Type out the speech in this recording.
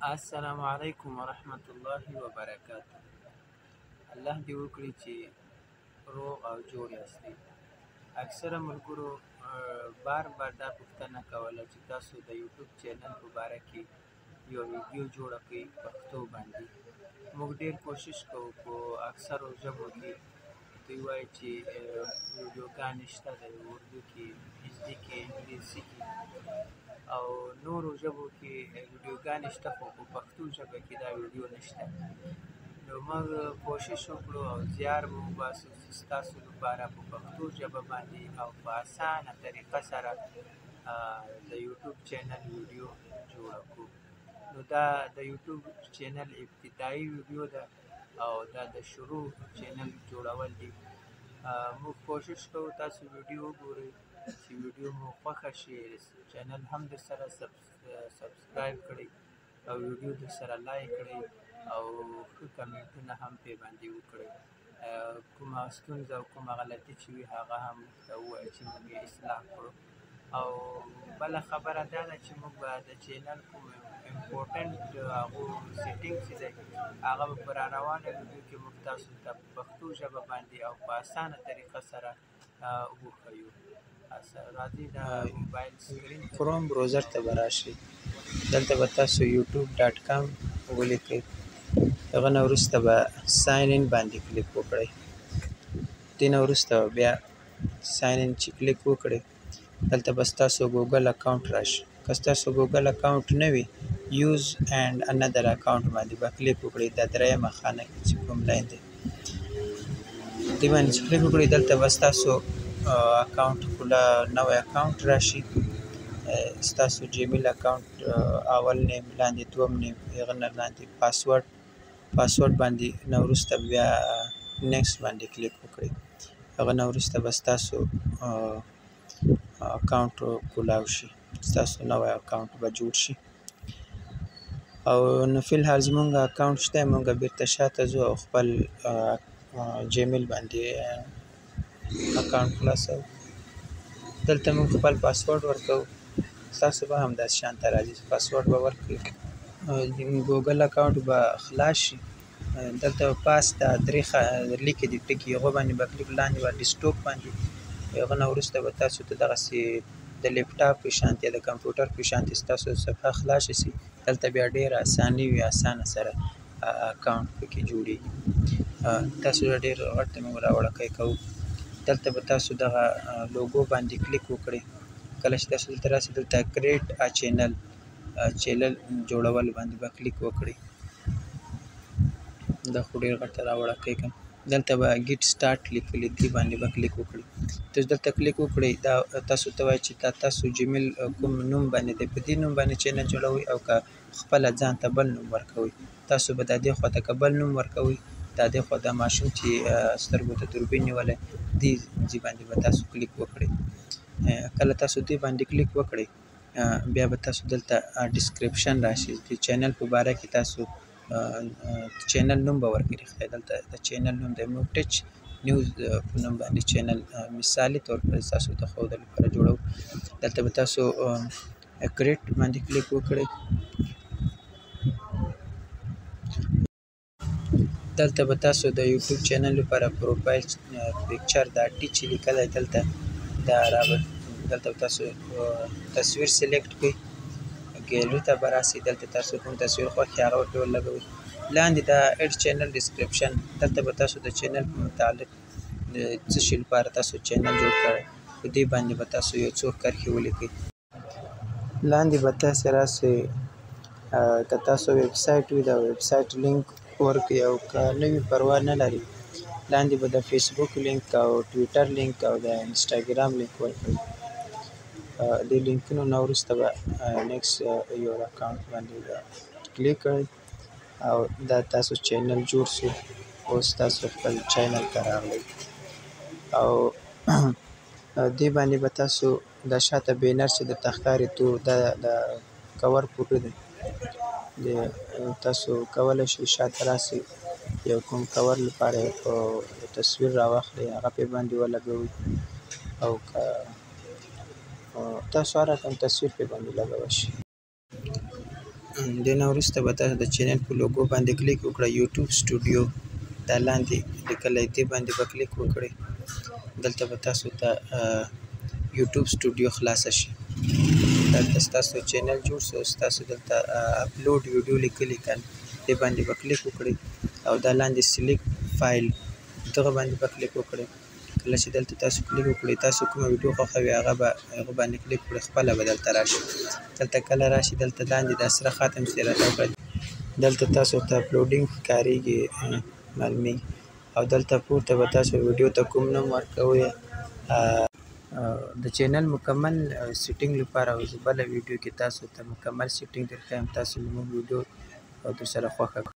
السلام علیکم ورحمت الله وبرکاته. الله دې وکړي چې روغ او جوړ یاستئ. اکثره ملګرو بار دا پوښتنه کوله چې تاسو د یوټیوب چینل په باره کې یو ویډیو جوړه کړئ پښتو باندې. موږ ډېر کوشش کوو په اکثرو ژبو کې دوی وایي چې ویډیوګانې شته د اردو کې، هندي کې، انګلیسي کې او نورو ژبو کې ویډیوګانې شته، خو په پښتو ژبه کې دا ویډیو نشته. نو موږ کوشش وکړو او زیار مو وباسو چې ستاسو لپاره په پښتو ژبه باندې او په اسانه طریقه سره د یوټیوب چینل ویډیو جوړه کړو. نو دا د یوټیوب چینل ابتدایي ویډیو ده او دا د شروع چینل جوړول دي. موږ کوشش کوو تاسو ویډیو وګورئ، چې ویډیو مو خوښه شي، چینل هم در سره سبسکرایب کړئ او ویډیو در سره لایک کړئ او ښه کمنټونه هم پرې باندې وکړئ. کومه ستونزه او کومه غلطي چې وي هغه هم ورته ووایئ چې موږ یې اصلاح کړو. او بله خبره دا ده چې موږ به د چینل کوم امپورټنټ هغو سیټینګ چې دی هغه به په راروانه ویډیو کې موږ تاسو ته په پښتو ژبه باندې او په اسانه طریقه سره وښیو. راځئ د موبایل سکرین کروم براوزر ته به راشئ. دلته به تاسو youtube.com ولیکئ. هغه نه وروسته به ساین ان باندې کلیک وکړئ. دې نه وروسته بیا ساین ان چې کلیک وکړئ، دلته به ستاسو ګوګل اکاونټ راشي. که ستاسو ګوګل اکاونټ نه وي، یوز اینډ انادر اکاونټ باندې به کلیک وکړئ. دا درېیمه خانه کې چې کوم لاین دی دې باندې چې کلیک وکړئ، دلته به ستاسو اکاونټ نوی اکاونټ راشي. ستاسو جیمیل اکاونټ اول نیم، لاندې دوم نیم، هغه نه لاندې پاسورډ باندې نه وروسته بیا نیکسټ باندې کلیک وکړئ. هغه نه وروسته به ستاسو اکاونټ کولاو شي، ستاسو نوی اکاونټ به جوړ شي. او نو فی الحال زمونږ اکاونټ شته، مونږ بیرته شاته ځو او خپل جیمیل باندې اکاونټ خلاصوو. دلته مونږ خپل پاسورډ ورکوو. ستاسو به همداسې شانته راځي، پاسورډ به ورکړئ، ګوګل اکاونټ به خلاص شي. دلته پاس دا درې لیکې دي ټکي، هغو باندې به کلیک، لاندې به ډیسکټاپ باندې، هغه نه وروسته به تاسو ته دغسې د لیپټاپ په شانتې یا د کمپیوټر په شانتې ستاسو صفحه خلاصه شي. دلته بیا ډېره اساني وي، اسانه سره اکاونټ پکې جوړېږي. تاسو ډېر غټ موږ راوړکی کوو. دلته به تاسو دغه لوګو باندې کلیک وکړئ. کله چې تاسو دلته راسئ، دلته کریټ ا چینل جوړول باندې به کلیک وکړئ. دا خو ډېر غټ راوړکی کوم. دلته به ګیټ سټارټ لیکلي، دې باندې به کلیک وکړئ. تاسو دلته کلیک وکړئ، دا تاسو ته وایي چې تاسو جیمیل کوم نوم باندې دی، په دې نوم باندې چینل جوړوئ او که خپله ځان ته بل نوم ورکوئ. تاسو به د دې خوا ته که بل نوم ورکوئ، د دې خوا د ماشوم چې سترګو ته دوربین نیولی، دې ځای باندې به تاسو کلیک وکړئ. کله تاسو دې باندې کلیک وکړئ، بیا به تاسو دلته ډسکرپشن راشي. د چینل په باره کې تاسو چینل نوم به ورکړئ. دلته د چینل نوم د موږ ټچ نیوز په نوم باندې چینل مثالي طور پر تاسو ته ښودلو لپاره جوړو. دلته به تاسو کریټ باندې کلیک وکړئ. دلته به تاسو د یوټیوب چینل لپاره پروفایل پکچر دا ټچ لیکلی، دلته دا راوړئ. دلته به تاسو تصویر سلیکټ کړئ، ګیلري ته به راسئ. دلته تاسو کوم تصویر خوښ وي هغه ورته ولګوئ. لاندې دا اډ چینل ډسکرپشن، دلته به تاسو د چینل په متعلق څه شي لپاره تاسو چینل جوړ کړی، په دې باندې به تاسو یو څو کرښې ولیکئ. لاندې به تاسې راسئ، که تاسو ویب سایټ وي د ویب سایټ لینک ورکړئ، او که نه وي پروا نه لري، لاندې به د فیسبوک لینک او ټویټر لینک او د انسټاګرام لینک ورکړئ. دې لینکونو نه وروسته به نیکسټ یور اکاونټ باندې کلیک کړئ او دا تاسو چینل جوړ شو. اوس تاسو خپل چینل ته راغلئ او دې باندې به تاسو د شاته بینر چې درته ښکاري تور، دا د کور فوټو دی. تاسو کولی شئ شاته راسئ، یو کوم کور لپاره یو تصویر راواخلئ، هغه پرې باندې ولګوئ، او که تاسو هر رقم تصویر پرې باندې لګولی شئ. د نه وروسته به تاسو د چینل په لوګو باندې کلیک وکړئ یوټیوب سټوډیو دا لاندې لیکلی دې باندې به کلیک وکړئ دلته به تاسو ته یوټیوب سټوډیو خلاصه شي دلته ستاسو چینل جوړ شو ستاسو دلته اپلوډ ویډیو لیکلی کن دې باندې به کلیک وکړئ او دا لاندې سلیکټ فایل دغه باندې به کلیک وکړئ کله چې دلته تاسو کلیک وکړئ تاسو کومه ویډیو خوښوئ هغه باندې کلیک وکړئ خپله به دلته راشي دلته کله راشي دلته لاندې د سره خاتم سره راته دلته تاسو ته اپلوډینګ ښکارېږي معلومیږي او دلته پورته به تاسو ویډیو ته کوم نوم ورکوئ د چینل مکمل سیټینګ لپاره او بله ویډیو کې تاسو ته مکمل سیټینګ درښیم تاسو زموږ ویډیو او درسره خوښه